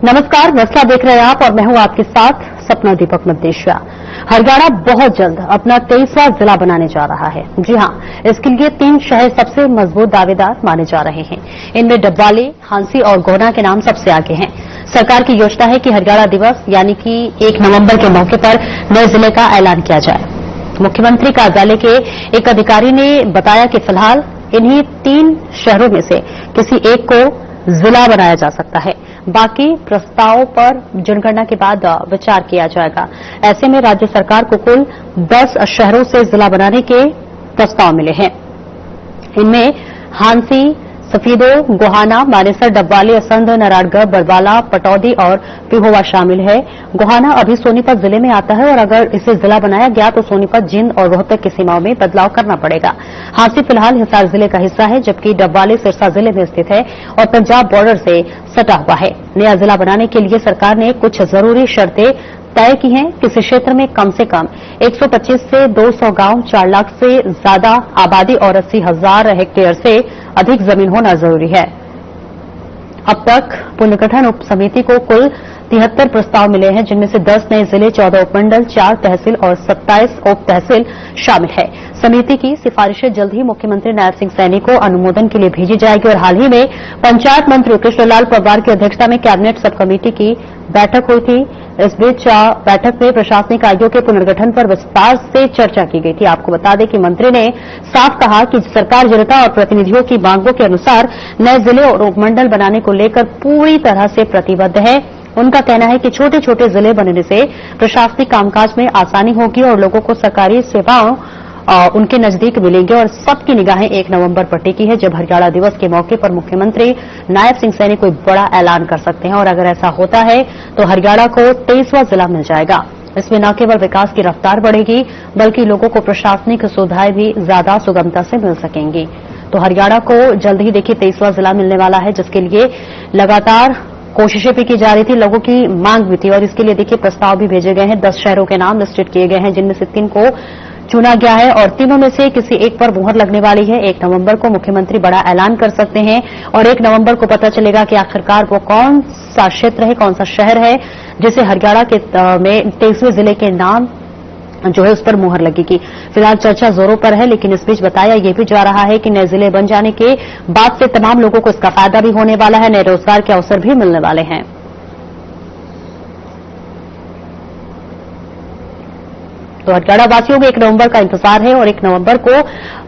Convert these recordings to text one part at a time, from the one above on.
नमस्कार, मसला देख रहे हैं आप और मैं हूं आपके साथ सपना दीपक मद्देशिया। हरियाणा बहुत जल्द अपना 23वां जिला बनाने जा रहा है। जी हां, इसके लिए 3 शहर सबसे मजबूत दावेदार माने जा रहे हैं। इनमें डब्बाली, हांसी और गोहना के नाम सबसे आगे हैं। सरकार की योजना है कि हरियाणा दिवस यानी कि 1 नवंबर के मौके पर नए जिले का ऐलान किया जाए। मुख्यमंत्री कार्यालय के एक अधिकारी ने बताया कि फिलहाल इन्हीं 3 शहरों में से किसी एक को जिला बनाया जा सकता है। बाकी प्रस्तावों पर जनगणना के बाद विचार किया जाएगा। ऐसे में राज्य सरकार को कुल 10 शहरों से जिला बनाने के प्रस्ताव मिले हैं। इनमें हांसी, सफीदो, गोहाना, मानेसर, डब्बाली, असंध, नारायणगढ़, बरवाला, पटौदी और पिहोवा शामिल है। गोहाना अभी सोनीपत जिले में आता है और अगर इसे जिला बनाया गया तो सोनीपत, जिंद और रोहतक की सीमाओं में बदलाव करना पड़ेगा। हांसी फिलहाल हिसार जिले का हिस्सा है, जबकि डब्बाली सिरसा जिले में स्थित है और पंजाब बॉर्डर से सटा हुआ है। नया जिला बनाने के लिए सरकार ने कुछ जरूरी शर्तें तय की हैं। किसी क्षेत्र में कम से कम 125 से 200 गांव, 4 लाख से ज्यादा आबादी और 80,000 हेक्टेयर से अधिक जमीन होना जरूरी है। अब तक पुनर्गठन उप समिति को कुल 73 प्रस्ताव मिले हैं, जिनमें से 10 नए जिले, 14 उपमंडल, 4 तहसील और 27 उप तहसील शामिल है। समिति की सिफारिशें जल्द ही मुख्यमंत्री नायब सिंह सैनी को अनुमोदन के लिए भेजी जाएगी और हाल ही में पंचायत मंत्री कृष्णलाल पंवार की अध्यक्षता में कैबिनेट सब कमेटी की बैठक हुई थी। इस बीच बैठक में प्रशासनिक आयोग के पुनर्गठन पर विस्तार से चर्चा की गई थी। आपको बता दें कि मंत्री ने साफ कहा कि सरकार जनता और प्रतिनिधियों की मांगों के अनुसार नए जिले और उपमंडल बनाने को लेकर पूरी तरह से प्रतिबद्ध है। उनका कहना है कि छोटे छोटे जिले बनने से प्रशासनिक कामकाज में आसानी होगी और लोगों को सरकारी सेवाओं उनके नजदीक मिलेंगे और सबकी निगाहें 1 नवंबर पर टिकी है, जब हरियाणा दिवस के मौके पर मुख्यमंत्री नायब सिंह सैनी कोई बड़ा ऐलान कर सकते हैं। और अगर ऐसा होता है तो हरियाणा को 23वां जिला मिल जाएगा। इसमें न केवल विकास की रफ्तार बढ़ेगी, बल्कि लोगों को प्रशासनिक सुविधाएं भी ज्यादा सुगमता से मिल सकेंगी। तो हरियाणा को जल्द ही देखिए 23वां जिला मिलने वाला है, जिसके लिए लगातार कोशिशें भी की जा रही थी, लोगों की मांग भी थी और इसके लिए देखिए प्रस्ताव भी भेजे गए हैं। 10 शहरों के नाम लिस्टेड किए गए हैं, जिनमें से 3 को चुना गया है और तीनों में से किसी एक पर मुहर लगने वाली है। 1 नवंबर को मुख्यमंत्री बड़ा ऐलान कर सकते हैं और 1 नवंबर को पता चलेगा कि आखिरकार वो कौन सा क्षेत्र है, कौन सा शहर है जिसे हरियाणा के में 23वें जिले के नाम जो है उस पर मुहर लगेगी। फिलहाल चर्चा जोरों पर है, लेकिन इस बीच बताया यह भी जा रहा है कि नए जिले बन जाने के बाद से तमाम लोगों को इसका फायदा भी होने वाला है, नए रोजगार के अवसर भी मिलने वाले हैं। तो हरियाणा वासियों को 1 नवंबर का इंतजार है और 1 नवंबर को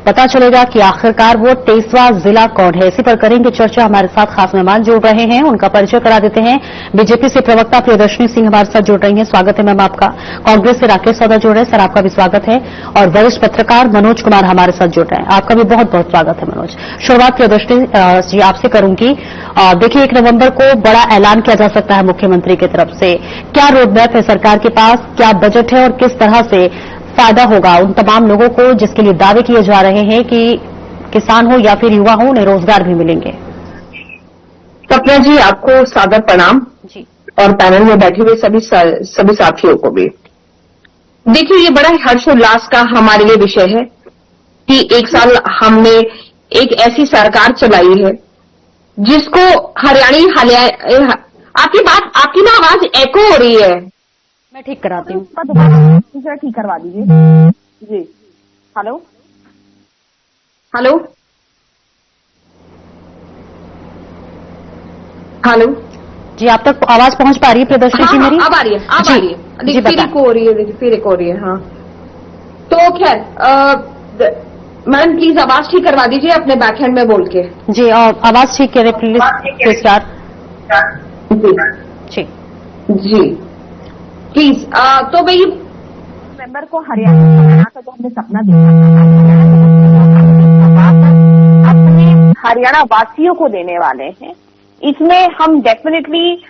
पता चलेगा कि आखिरकार वो 23वां जिला कौन है। इसी पर करेंगे चर्चा। हमारे साथ खास मेहमान जुड़ रहे हैं, उनका परिचय करा देते हैं। बीजेपी से प्रवक्ता प्रियदर्शनी सिंह हमारे साथ जुड़ रही हैं, स्वागत है मैम आपका। कांग्रेस से राकेश सौदा जुड़ रहे हैं, सर आपका भी स्वागत है। और वरिष्ठ पत्रकार मनोज कुमार हमारे साथ जुड़ रहे हैं, आपका भी बहुत बहुत स्वागत है मनोज। शुरुआत प्रियदर्शनी जी आपसे करूंगी। देखिए 1 नवंबर को बड़ा ऐलान किया जा सकता है मुख्यमंत्री की तरफ से। क्या रोडमैप है सरकार के पास, क्या बजट है और किस तरह से फायदा होगा उन तमाम लोगों को जिसके लिए दावे किए जा रहे हैं कि किसान हो या फिर युवा हो, उन्हें रोजगार भी मिलेंगे। सपना जी आपको सादर प्रणाम जी और पैनल में बैठे हुए सभी साथियों को भी। देखिए ये बड़ा हर्षोल्लास का हमारे लिए विषय है कि 1 साल हमने एक ऐसी सरकार चलाई है जिसको आपकी ना आवाज एको हो रही है। मैं ठीक कराती हूँ, दूसरा ठीक करवा दीजिए जी। हेलो हेलो हेलो जी आप तक आवाज पहुंच पा रही है प्रियदर्शनी जी मेरी? अब आ रही है, अब आ रही है। देखिए फिर एक हो रही है, देखिए फिर एक हो रही है। हाँ तो खैर मैडम प्लीज आवाज ठीक करवा दीजिए अपने बैकहैंड में बोल के। जी आवाज ठीक करें प्लीज जी जी प्लीज। तो भाई नवंबर को हरियाणा का जो हमने सपना देखा अपने हरियाणा वासियों को देने वाले हैं। इसमें हम डेफिनेटली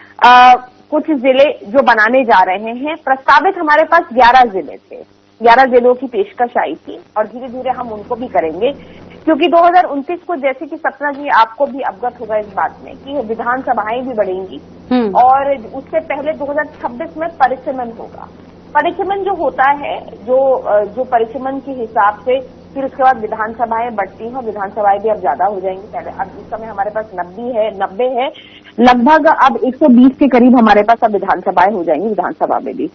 कुछ जिले जो बनाने जा रहे हैं। प्रस्तावित हमारे पास 11 जिले थे, 11 जिलों की पेशकश आई थी और धीरे धीरे हम उनको भी करेंगे, क्योंकि 2029 को जैसे कि सपना जी आपको भी अवगत होगा इस बात में कि विधानसभाएं भी बढ़ेंगी और उससे पहले 2026 में परिसीमन होगा। परिचमन जो होता है, जो परिचमन के हिसाब से फिर उसके बाद विधानसभाएं बढ़ती हैं, विधानसभाएं भी अब ज्यादा हो जाएंगी। पहले अब इस समय हमारे पास 90 है, लगभग अब 120 के करीब हमारे पास अब विधानसभाएं हो जाएंगी, विधानसभा में भी।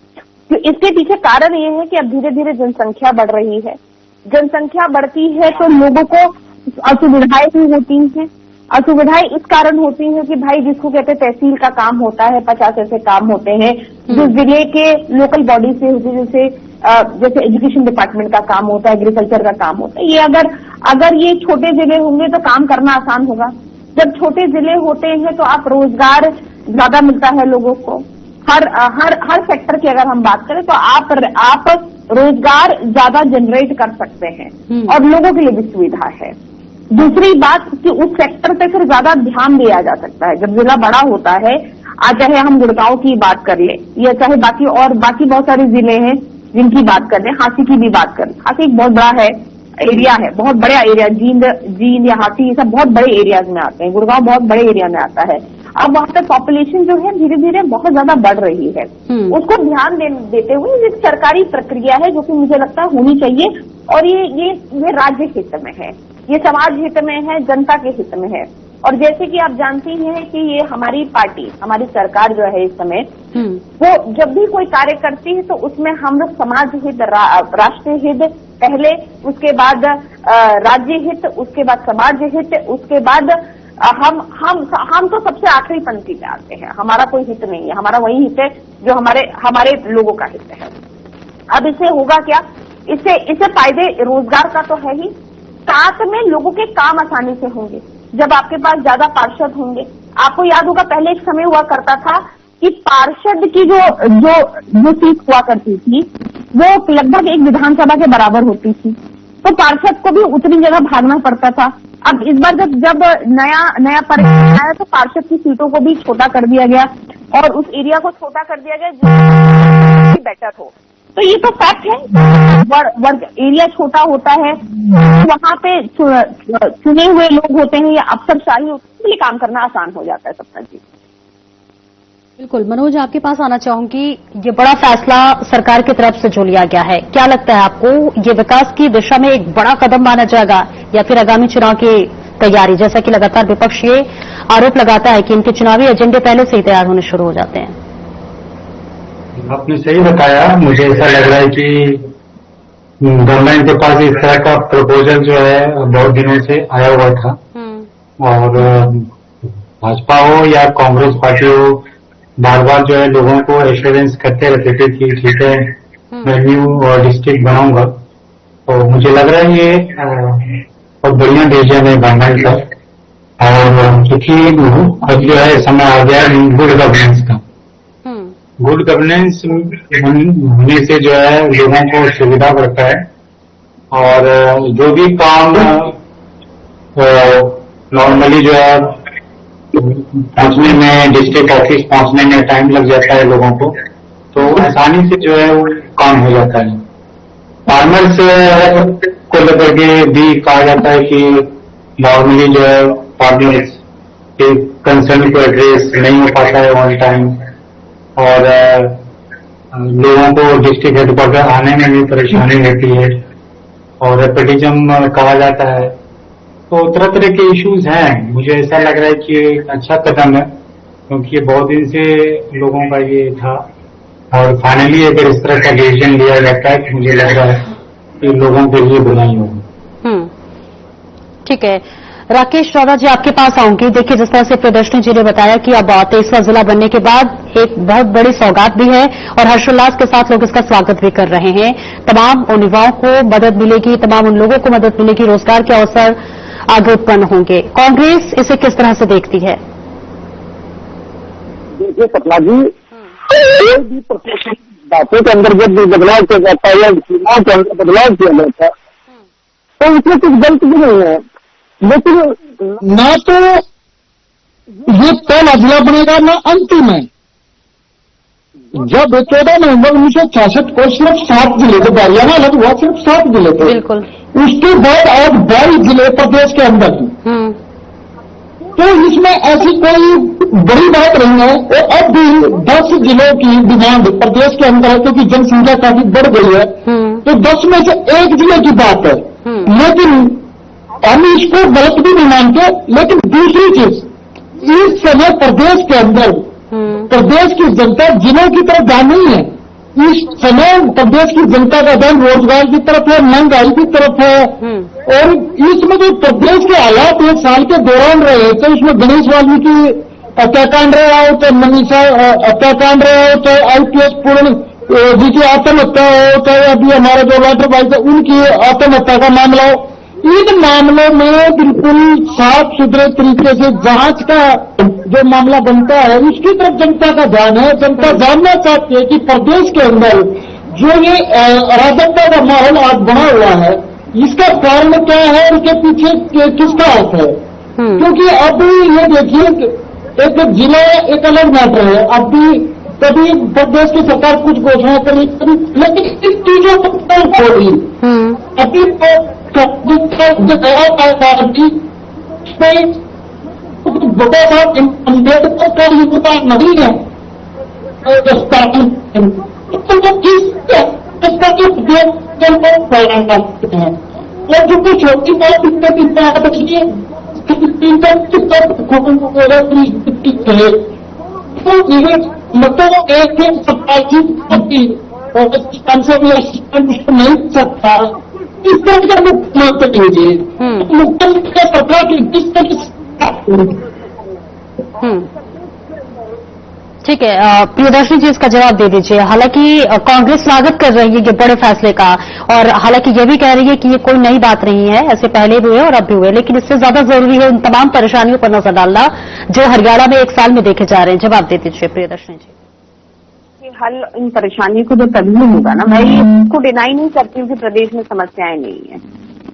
तो इसके पीछे कारण ये है कि अब धीरे धीरे जनसंख्या बढ़ रही है। जनसंख्या बढ़ती है तो लोगों को असुविधाएं भी होती हैं। असुविधाएं इस कारण होती है कि भाई जिसको कहते हैं तहसील का काम होता है, 50 ऐसे काम होते हैं जो जिले के लोकल बॉडी से होते हैं, जैसे एजुकेशन डिपार्टमेंट का काम होता है, एग्रीकल्चर का काम होता है। ये अगर ये छोटे जिले होंगे तो काम करना आसान होगा। जब छोटे जिले होते हैं तो आप रोजगार ज्यादा मिलता है लोगों को। हर सेक्टर की अगर हम बात करें तो आप रोजगार ज्यादा जनरेट कर सकते हैं और लोगों के लिए भी सुविधा है। दूसरी बात कि उस सेक्टर पे फिर ज्यादा ध्यान दिया जा सकता है। जब जिला बड़ा होता है, आज चाहे हम गुड़गांव की बात कर ले या चाहे बाकी बहुत सारे जिले हैं जिनकी बात कर लें, हाथी की भी बात कर लें। हाथी एक बहुत बड़ा एरिया है, बहुत बड़ा एरिया, जींद या हाथी ये सब बहुत बड़े एरियाज में आते हैं। गुड़गांव बहुत बड़े एरिया में आता है। अब वहां पर पॉपुलेशन जो है धीरे धीरे बहुत ज्यादा बढ़ रही है। उसको ध्यान देते हुए ये सरकारी प्रक्रिया है जो कि मुझे लगता है होनी चाहिए और ये राज्य हित में है, ये समाज हित में है, जनता के हित में है। और जैसे कि आप जानती हैं कि ये हमारी पार्टी, हमारी सरकार जो है इस समय, वो जब भी कोई कार्य करती है तो उसमें हम लोग समाज हित, राष्ट्रीय हित पहले, उसके बाद राज्य हित, उसके बाद समाज हित, उसके बाद हम तो सबसे आखिरी पंक्ति पे आते हैं। हमारा कोई हित नहीं है, हमारा वही हित है जो हमारे लोगों का हित है। अब इससे होगा क्या? इससे फायदे रोजगार का तो है ही, साथ में लोगों के काम आसानी से होंगे। जब आपके पास ज्यादा पार्षद होंगे, आपको याद होगा पहले एक समय हुआ करता था कि पार्षद की जो सीट हुआ करती थी वो लगभग एक विधानसभा के बराबर होती थी, तो पार्षद को भी उतनी जगह भागना पड़ता था। अब इस बार जब नया परिवर्तन आया तो पार्षद की सीटों को भी छोटा कर दिया गया और उस एरिया को छोटा कर दिया गया जो बेटर हो। तो ये तो फैक्ट है, एरिया छोटा होता है, वहां पे चुने हुए लोग होते हैं या अफसरशाही होती है, इसलिए काम करना आसान हो जाता है सपना जी। बिल्कुल मनोज, आपके पास आना चाहूंगी। ये बड़ा फैसला सरकार की तरफ से जो लिया गया है, क्या लगता है आपको ये विकास की दिशा में एक बड़ा कदम माना जाएगा या फिर आगामी चुनाव की तैयारी? जैसा कि लगातार विपक्ष ये आरोप लगाता है कि इनके चुनावी एजेंडे पहले से ही तैयार होने शुरू हो जाते हैं। आपने सही बताया। मुझे ऐसा लग रहा है कि गवर्नमेंट के पास इस तरह का प्रपोजल जो है बहुत दिनों से आया हुआ था और भाजपा हो या कांग्रेस पार्टी हो, बार बार जो है लोगों को एश्योरेंस करते रहते थे कि ठीक है मैं न्यू डिस्ट्रिक्ट बनाऊंगा। तो मुझे लग रहा है ये बहुत बढ़िया डिसीजन है गवर्नमेंट का। और क्योंकि अब जो है समय आ गया गुड गवर्नेंस का। गुड गवर्नेंस होने से जो है लोगों को सुविधा बढ़ता है और जो भी काम नॉर्मली जो है पहुंचने में, डिस्ट्रिक्ट ऑफिस पहुंचने में टाइम लग जाता है लोगों को, तो आसानी से जो है वो काम हो जाता है। फार्मर्स को लेकर के भी कहा जाता है कि नॉर्मली जो है फार्मर्स के कंसर्न को एड्रेस नहीं हो पाता है ऑन टाइम और लोगों को डिस्ट्रिक्ट हेडक्वार्टर आने में भी परेशानी रहती है और रेपेटिज्म कहा जाता है। तो तरह तरह के इश्यूज हैं। मुझे ऐसा लग रहा है कि ये अच्छा कदम है क्योंकि ये बहुत दिन से लोगों का ये था और फाइनली अगर इस तरह का डिसीजन लिया जाता है तो मुझे लग रहा है कि लोगों के लिए बुराई होगी। ठीक है, राकेश चौधरी जी आपके पास आऊंगी। देखिए जिस तरह से प्रदर्शनी जी ने बताया कि अब 23वां जिला बनने के बाद एक बहुत बड़ी सौगात भी है और हर्षोल्लास के साथ लोग इसका स्वागत भी कर रहे हैं। तमाम उन युवाओं को मदद मिलेगी, तमाम उन लोगों को मदद मिलेगी, रोजगार के अवसर आगे उत्पन्न होंगे। कांग्रेस इसे किस तरह से देखती है? देखिए सपना जी, कोई भी बातों के अंदर जब बदलाव किया जाता है या चुनाव के अंदर बदलाव किया जाता है तो उसमें कुछ गलत भी नहीं है, लेकिन ना तो ये पहला जिला बनेगा ना अंतिम है। जब 14 नवंबर 1966 को सिर्फ 7 जिले थे, हरियाणा अलग हुआ सिर्फ 7 जिले थे। बिल्कुल। उसके बाद आज 22 जिले प्रदेश के अंदर थे। तो इसमें ऐसी कोई बड़ी बात नहीं है। और अब भी 10 जिलों की डिमांड प्रदेश के अंदर है, क्योंकि जनसंख्या काफी बढ़ गई है, तो 10 में से एक जिले की बात है। लेकिन हम इसको गलत भी नहीं मानते। लेकिन दूसरी चीज, इस समय प्रदेश के अंदर प्रदेश की जनता जिलों की तरफ ध्यान नहीं है। इस समय प्रदेश की जनता का ध्यान रोजगार की तरफ है, महंगाई की तरफ है। और इसमें जो प्रदेश के हालात एक साल के दौरान रहे, तो इसमें गणेश वाल्मीकि हत्याकांड रहा हो, चाहे मनीषा हत्याकांड रहा हो, चाहे IPS पूर्ण जी की आत्महत्या हो, चाहे अभी हमारे जो वाटर बाइक है उनकी आत्महत्या का मामला हो, इन मामलों में बिल्कुल साफ सुथरे तरीके से जांच का जो मामला बनता है उसकी तरफ जनता का ध्यान है। जनता जानना चाहती है कि प्रदेश के अंदर जो ये अराजकता का माहौल आज बना हुआ है, इसका कारण क्या है, उसके पीछे किसका हाथ है। क्योंकि अब ये देखिए, एक जिला एक अलग मैटर है। अब भी कभी प्रदेश की सरकार कुछ घोषणा करी, लेकिन इन चीजों को खोली अभी अम्बेडकर का योगदान नहीं है। तो वो किसका है और जो कुछ छोटी बात मतलब एक नहीं सकता। इस तरह का मुख्यमंत्री लीजिए, मुख्यमंत्री का पता कि किस तरह। ठीक है, प्रियदर्शनी जी इसका जवाब दे दीजिए। हालांकि कांग्रेस स्वागत कर रही है ये बड़े फैसले का, और हालांकि ये भी कह रही है कि ये कोई नई बात नहीं है, ऐसे पहले भी हुए और अब भी हुए, लेकिन इससे ज्यादा जरूरी है उन तमाम परेशानियों पर नजर डालना जो हरियाणा में एक साल में देखे जा रहे हैं। जवाब दे दीजिए प्रियदर्शनी जी। हल इन परेशानियों को जो तभी होगा ना, मैं इसको डिनाई नहीं करती हूँ कि प्रदेश में समस्याएं नहीं है,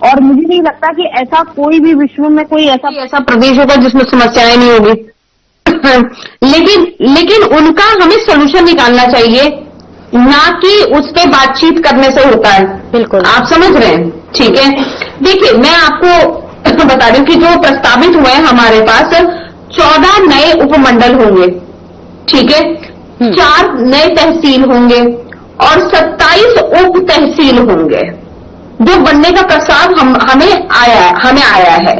और मुझे नहीं लगता कि ऐसा कोई भी विश्व में कोई ऐसा प्रदेश होगा जिसमें समस्याएं नहीं होगी। लेकिन उनका हमें सोल्यूशन निकालना चाहिए, ना कि उस पे बातचीत करने से होता है। बिल्कुल, आप समझ रहे हैं। ठीक है, देखिए मैं आपको बता दूं कि जो प्रस्तावित हुए हैं हमारे पास 14 नए उपमंडल होंगे, ठीक है, 4 नए तहसील होंगे और 27 उप तहसील होंगे, जो बनने का प्रस्ताव हमें आया है,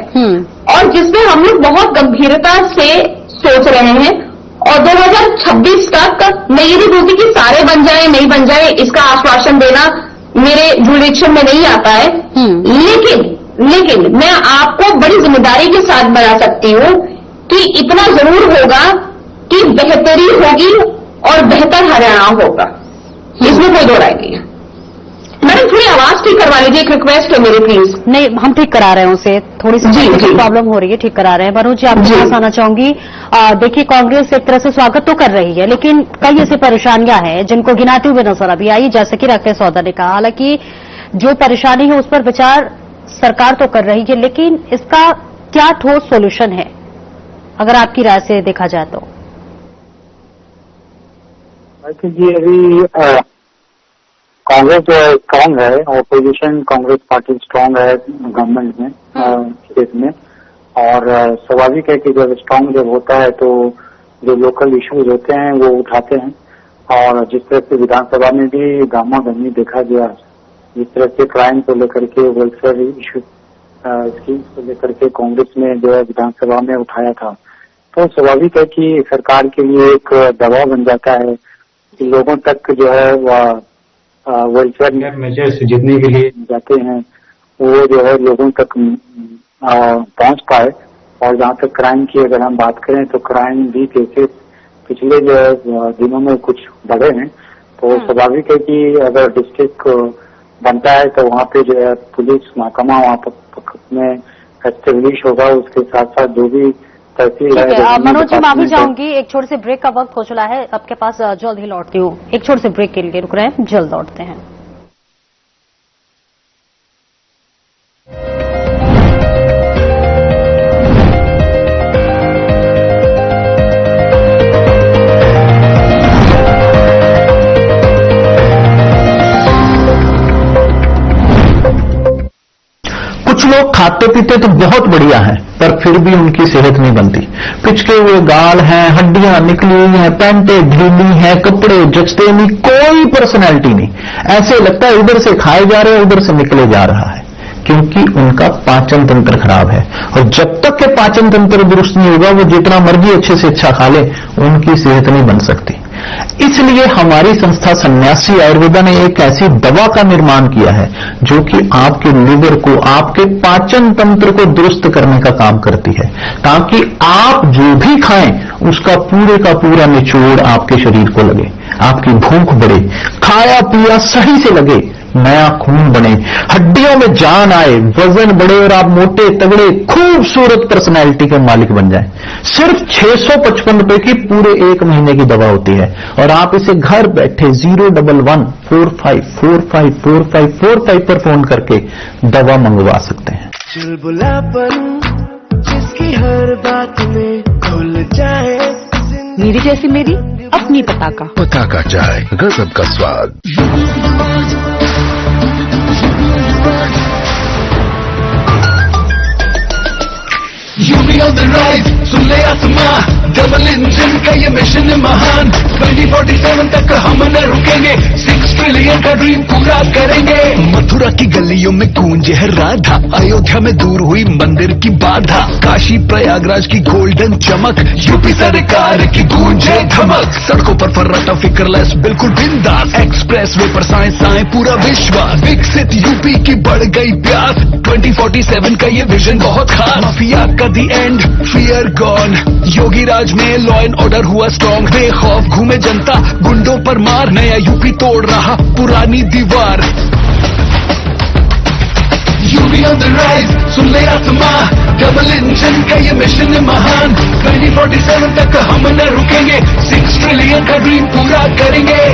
और जिसमें हम लोग बहुत गंभीरता से सोच रहे हैं। और 2026 तक मैं ये भी बोलती कि सारे बन जाए नहीं बन जाए इसका आश्वासन देना मेरे जुरिडिक्शन में नहीं आता है, लेकिन मैं आपको बड़ी जिम्मेदारी के साथ बता सकती हूँ कि इतना जरूर होगा कि बेहतरी होगी और बेहतर हरियाणा होगा, इसमें कोई दो राय नहीं है। मैडम थोड़ी आवाज ठीक करवा लीजिए, एक रिक्वेस्ट है मेरी प्लीज। नहीं, हम ठीक करा रहे हैं उसे, थोड़ी सी प्रॉब्लम हो रही है, ठीक करा रहे हैं। मनोज जी आपके पास आना चाहूंगी। देखिए कांग्रेस एक तरह से स्वागत तो कर रही है, लेकिन कई ऐसी परेशानियां हैं जिनको गिनाते हुए नजर अभी आई, जैसे कि राकेश सौदा ने कहा। हालांकि जो परेशानी है उस पर विचार सरकार तो कर रही है, लेकिन इसका क्या ठोस सोल्यूशन है अगर आपकी राय से देखा जाए तो? जी अभी कांग्रेस जो है स्ट्रांग है, ऑपोजिशन कांग्रेस पार्टी स्ट्रांग है गवर्नमेंट में, स्टेट में, और स्वाभाविक है कि जब स्ट्रांग जब होता है तो जो लोकल इश्यूज होते हैं वो उठाते हैं। और जिस तरह से विधानसभा में भी गामा गमी देखा गया, जिस तरह से क्राइम को लेकर के, वेलफेयर इश्यू स्कीम्स को लेकर के कांग्रेस ने जो है विधानसभा में उठाया था, तो स्वाभाविक है कि सरकार के लिए एक दबाव बन जाता है कि लोगों तक जो है वह वेलफेयर मेजर्स जितने के लिए जाते हैं वो जो है लोगों तक पहुंच पाए। और जहां तक क्राइम की अगर हम बात करें तो क्राइम भी केसेस पिछले जो है दिनों में कुछ बढ़े हैं, तो स्वाभाविक है कि अगर डिस्ट्रिक्ट बनता है तो वहाँ पे जो है पुलिस महकमा वहाँ पर में एस्टेब्लिश होगा, उसके साथ साथ जो भी तहसील है। मनोज जी माफी चाहूंगी, एक छोटे से ब्रेक का वक्त हो चला है, आपके पास जल्द ही लौटती हूँ। एक छोटे से ब्रेक के लिए रुक रहे हैं, जल्द लौटते हैं। कुछ लोग खाते पीते तो बहुत बढ़िया हैं, पर फिर भी उनकी सेहत नहीं बनती। पिचके हुए गाल हैं, हड्डियां निकली हुई हैं, पैंटें ढीली हैं, कपड़े जचते नहीं, कोई पर्सनैलिटी नहीं। ऐसे लगता है इधर से खाए जा रहे हैं, उधर से निकले जा रहा है, क्योंकि उनका पाचन तंत्र खराब है। और जब तक के पाचन तंत्र दुरुस्त नहीं होगा, वो जितना मर्जी अच्छे से अच्छा खा ले, उनकी सेहत नहीं बन सकती। इसलिए हमारी संस्था सन्यासी आयुर्वेदा ने एक ऐसी दवा का निर्माण किया है जो कि आपके लिवर को, आपके पाचन तंत्र को दुरुस्त करने का काम करती है, ताकि आप जो भी खाएं उसका पूरे का पूरा निचोड़ आपके शरीर को लगे, आपकी भूख बढ़े, खाया पिया सही से लगे, नया खून बने, हड्डियों में जान आए, वजन बढ़े और आप मोटे तगड़े खूबसूरत पर्सनैलिटी के मालिक बन जाएं। सिर्फ 655 रुपए की पूरे 1 महीने की दवा होती है और आप इसे घर बैठे 01145454545 पर फोन करके दवा मंगवा सकते हैं। चुलबुलापन जिसकी हर बात में खुल जाए, मेरी जैसी मेरी अपनी पताका। पताका चाय, गजब का स्वाद। यूपी ऑन द राइज, सुन ले आसमां, डबल इंजन का ये मिशन महान। 2047 तक हम न रुकेंगे, 6 ट्रिलियन का ड्रीम पूरा करेंगे। मथुरा की गलियों में गूंजे है राधा, अयोध्या में दूर हुई मंदिर की बाधा, काशी प्रयागराज की गोल्डन चमक, यूपी सरकार की गूंजे धमक। सड़कों पर फर्राटा फिक्रलेस बिल्कुल बिंदास, एक्सप्रेस वे पर साए पूरा विश्वास। विकसित यूपी की बढ़ गई प्यास, 2047 का ये विजन बहुत खास। माफिया का दी एंड, फियर गॉन, योगी राज में लॉ एंड ऑर्डर हुआ स्ट्रॉन्ग। बेखौफ घूमे जनता, गुंडों पर मार, नया यूपी तोड़ रहा पुरानी दीवार। यूपी ऑन द राइज, सुन ले आसमां, डबल इंजन का ये मिशन महान। 2047 तक हम न रुकेंगे, 6 ट्रिलियन का ड्रीम पूरा करेंगे।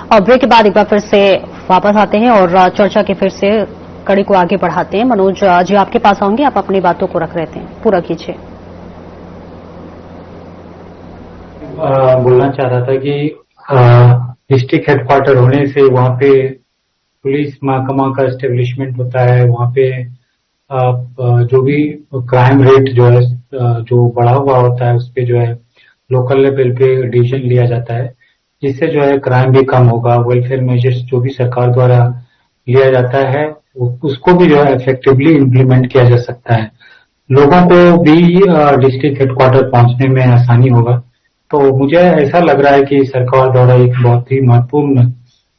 और ब्रेक के बाद एक बार फिर से वापस आते हैं और चर्चा के फिर से कड़ी को आगे बढ़ाते हैं। मनोज जी, आपके पास आऊंगे, आप अपनी बातों को रख रहे थे, पूरा कीजिए। बोलना चाह रहा था कि डिस्ट्रिक्ट हेडक्वार्टर होने से वहाँ पे पुलिस महकमा का एस्टेब्लिशमेंट होता है, वहाँ पे जो भी क्राइम रेट जो है जो बढ़ा हुआ होता है, उस पे जो है लोकल लेवल पे डिसीजन लिया जाता है, जिससे जो है क्राइम भी कम होगा। वेलफेयर मेजर्स जो भी सरकार द्वारा लिया जाता है उसको भी जो है इफेक्टिवली इम्प्लीमेंट किया जा सकता है। लोगों को भी डिस्ट्रिक्ट हेडक्वार्टर पहुंचने में आसानी होगा। तो मुझे ऐसा लग रहा है कि सरकार द्वारा एक बहुत ही महत्वपूर्ण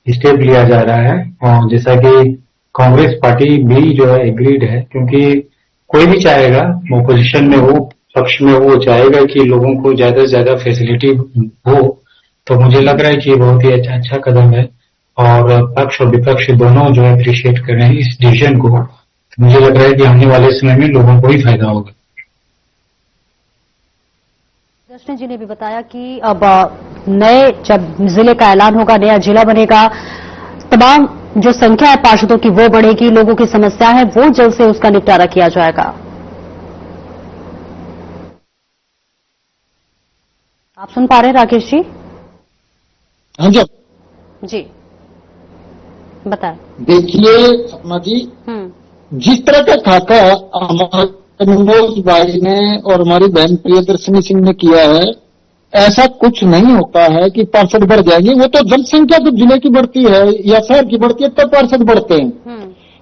स्टेप लिया जा रहा है, और जैसा कि कांग्रेस पार्टी भी जो है एग्रीड है, क्योंकि कोई भी चाहेगा, ओपोजिशन में हो पक्ष में वो चाहेगा कि लोगों को ज्यादा से ज्यादा फैसिलिटी हो। तो मुझे लग रहा है कि ये बहुत ही अच्छा कदम है और पक्ष और विपक्ष दोनों जो है अप्रिशिएट कर रहे हैं इस डिसीजन को। तो मुझे लग रहा है कि आने वाले समय में लोगों को ही फायदा होगा। दर्शनी जी ने भी बताया कि अब नए जब जिले का ऐलान होगा, नया जिला बनेगा, तमाम जो संख्या है पार्षदों की वो बढ़ेगी, लोगों की समस्या है वो जल्द से उसका निपटारा किया जाएगा। आप सुन पा रहे हैं राकेश जी? हाँ जी बताएं। देखिए सपना जी, जिस तरह का खाका हमारे मनोज भाई ने और हमारी बहन प्रियदर्शनी सिंह ने किया है, ऐसा कुछ नहीं होता है कि पार्षद बढ़ जाएंगे। वो तो जनसंख्या तो जिले की बढ़ती है या शहर की बढ़ती है तब पार्षद बढ़ते हैं।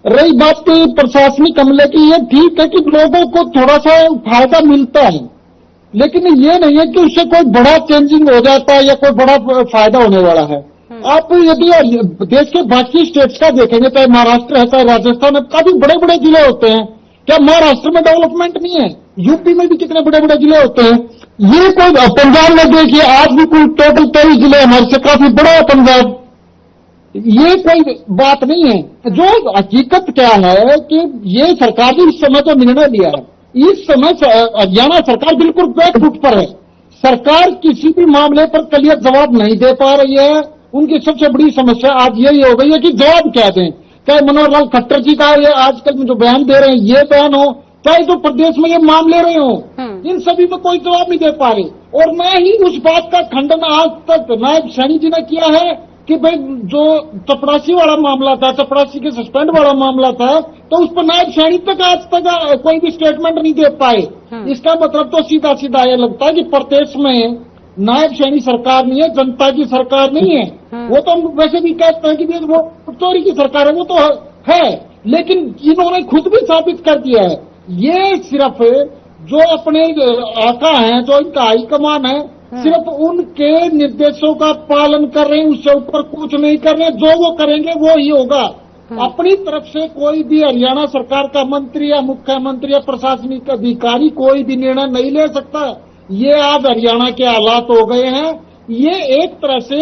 रही बात प्रशासनिक अमले की, ये ठीक है कि लोगों को थोड़ा सा फायदा मिलता है, लेकिन ये नहीं है कि उससे कोई बड़ा चेंजिंग हो जाता है या कोई बड़ा फायदा होने वाला है। आप यदि देश के बाकी स्टेट्स का देखेंगे, चाहे महाराष्ट्र है चाहे राजस्थान है, काफी बड़े बड़े जिले होते हैं। क्या महाराष्ट्र में डेवलपमेंट नहीं है? यूपी में भी कितने बड़े बड़े जिले होते हैं। ये कोई पंजाब में देखिए, आज भी कोई टोटल 23 जिले हमारे से काफी बड़ा है पंजाब। ये कोई बात नहीं है। जो हकीकत क्या है कि ये सरकार ने इस समय जो निर्णय लिया है, इस समय हरियाणा सरकार बिल्कुल बैक फुट पर है। सरकार किसी भी मामले पर क्लियर जवाब नहीं दे पा रही है। उनकी सबसे बड़ी समस्या आज यही हो गई है कि जवाब क्या दें। चाहे मनोहर लाल खट्टर जी का ये आजकल में जो बयान दे रहे हैं ये बयान हो, चाहे जो प्रदेश में ये मामले रहे हो, इन सभी में कोई जवाब नहीं दे पा रहे। और न ही उस बात का खंडन आज तक नायब सैनी जी ने किया है कि भाई जो चपरासी वाला मामला था, चपरासी के सस्पेंड वाला मामला था, तो उस पर नायब सैनी तक आज तक कोई भी स्टेटमेंट नहीं दे पाए। इसका मतलब तो सीधा सीधा ये लगता है कि प्रदेश में नायब सैनी सरकार नहीं है, जनता की सरकार नहीं है। वो तो हम वैसे भी कहते हैं कि वो चोरी की सरकार है, वो तो है, लेकिन इन्होंने खुद भी साबित कर दिया है। ये सिर्फ जो अपने आका हैं, जो इनका हाईकमान है, सिर्फ उनके निर्देशों का पालन कर रहे हैं, उससे ऊपर कुछ नहीं कर रहे हैं। जो वो करेंगे वो ही होगा। अपनी तरफ से कोई भी हरियाणा सरकार का मंत्री या मुख्यमंत्री या प्रशासनिक अधिकारी कोई भी निर्णय नहीं ले सकता। ये आज हरियाणा के हालात हो गए हैं। ये एक तरह से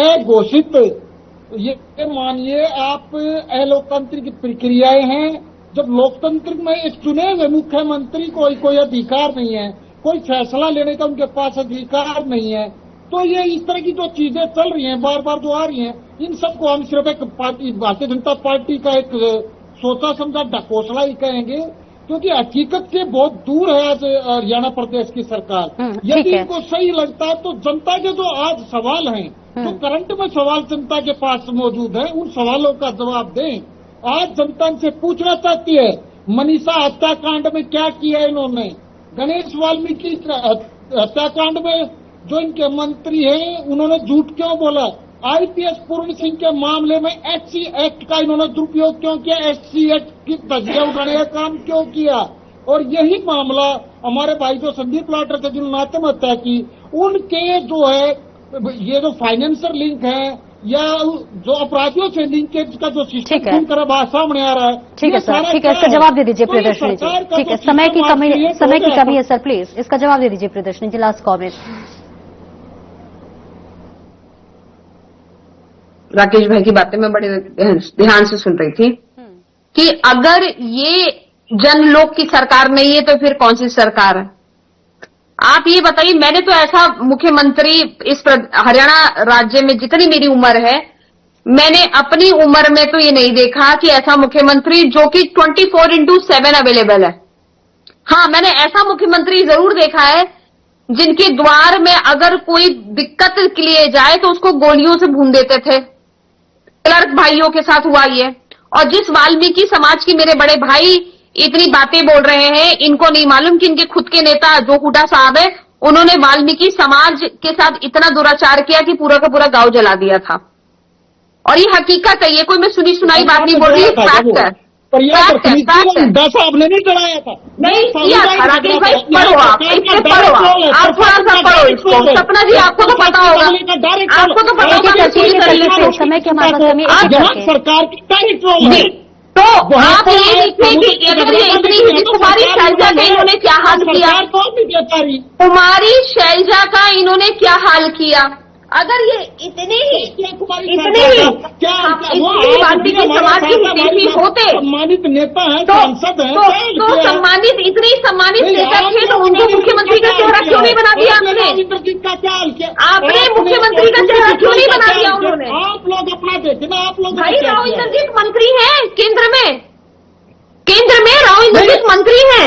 अघोषित, ये मानिए आप अलोकतांत्रिक प्रक्रियाएं हैं। जब लोकतंत्र में एक चुने हुए मुख्यमंत्री को कोई अधिकार नहीं है, कोई फैसला लेने का उनके पास अधिकार नहीं है, तो ये इस तरह की जो चीजें चल रही हैं, बार बार जो आ रही हैं, इन सबको हम सिर्फ एक पार्टी, भारतीय जनता पार्टी का एक सोचा समझा ढकोसला ही कहेंगे, क्योंकि हकीकत से बहुत दूर है आज हरियाणा प्रदेश की सरकार। यदि इनको सही लगता है तो जनता के जो आज सवाल हैं, जो करंट में सवाल जनता के पास मौजूद है, उन सवालों का जवाब दें। आज जनता इनसे पूछना चाहती है, मनीषा हत्याकांड में क्या किया इन्होंने, गणेश वाल्मीकि हत्याकांड में जो इनके मंत्री हैं उन्होंने झूठ क्यों बोला, आईपीएस पूर्ण सिंह के मामले में एससी एक्ट का इन्होंने दुरुपयोग क्यों किया, एससी एक्ट की धज्जियां उड़ाने का काम क्यों किया। और यही मामला हमारे भाई जो संदीप लाटर थे जिन्होंने आत्महत्या की, उनके जो है ये जो फाइनेंशियल लिंक है या जो अपराधियों से लिंकेज का जो सिस्टम सामने आ रहा है। ठीक है सर, ठीक है, इसका जवाब दे दीजिए प्रियदर्शनी जी। ठीक है, समय की कमी है सर, प्लीज इसका जवाब दे दीजिए प्रियदर्शनी जी, लास्ट कॉमेंट। राकेश भाई की बातें मैं बड़े ध्यान से सुन रही थी कि अगर ये जनलोक की सरकार नहीं है तो फिर कौन सी सरकार है। आप ये बताइए, मैंने तो ऐसा मुख्यमंत्री इस हरियाणा राज्य में जितनी मेरी उम्र है, मैंने अपनी उम्र में तो ये नहीं देखा कि ऐसा मुख्यमंत्री जो कि 24/7 अवेलेबल है। हाँ, मैंने ऐसा मुख्यमंत्री जरूर देखा है जिनके द्वार में अगर कोई दिक्कत के लिए जाए तो उसको गोलियों से भून देते थे। क्लर्क भाइयों के साथ हुआ ये। और जिस वाल्मीकि समाज की मेरे बड़े भाई इतनी बातें बोल रहे हैं, इनको नहीं मालूम कि इनके खुद के नेता जो हुड्डा साहब है, उन्होंने वाल्मीकि समाज के साथ इतना दुराचार किया कि पूरा का पूरा गांव जला दिया था। और ये हकीकत है, ये कोई मैं सुनी सुनाई बात नहीं बोल रही, फैक्ट है। हुड्डा साहब ने नहीं डराया था, नहीं किया था। राकेश भाई पढ़ो, आप इससे पढ़ो, आप थोड़ा सा पढ़ो इसको। सपना जी आपको तो पता होगा, आपको तो पता होगा पूरी तरीके से। समय के हमारे सरकार की डायरेक्ट रोल है। तो आप ये लिखें कि अगर ये इतनी कुमारी शैलजा का इन्होंने क्या हाल किया, कुमारी शैलजा का इन्होंने क्या हाल किया, अगर ये इतने ही वाल्मीकि समाज की हितैषी होते सम्मानित नेता है, सांसद है, तो सम्मानित इतनी सम्मानित नेता थे तो उनको मुख्यमंत्री का चेहरा क्यों नहीं बना दिया आपने? आपने मुख्यमंत्री का चेहरा क्यों नहीं बना दिया उन्होंने? आप लोग अपना देखें ना, आप लोग भाई राव इंद्रजीत मंत्री हैं केंद्र में राव इंद्रजीत मंत्री हैं।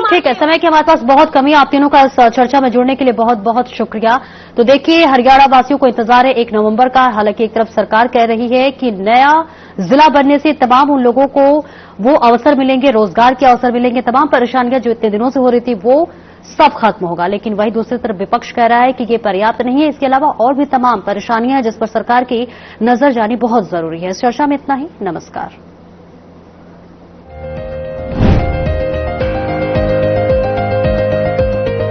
ठीक है, समय की हमारे पास बहुत कमी है। आप तीनों का इस चर्चा में जुड़ने के लिए बहुत बहुत शुक्रिया। तो देखिए, हरियाणा वासियों को इंतजार है 1 नवंबर का। हालांकि एक तरफ सरकार कह रही है कि नया जिला बनने से तमाम उन लोगों को वो अवसर मिलेंगे, रोजगार के अवसर मिलेंगे, तमाम परेशानियां जो इतने दिनों से हो रही थी वो सब खत्म होगा। लेकिन वहीं दूसरी तरफ विपक्ष कह रहा है कि ये पर्याप्त नहीं है, इसके अलावा और भी तमाम परेशानियां हैं जिस पर सरकार की नजर जानी बहुत जरूरी है। इस चर्चा में इतना ही। नमस्कार।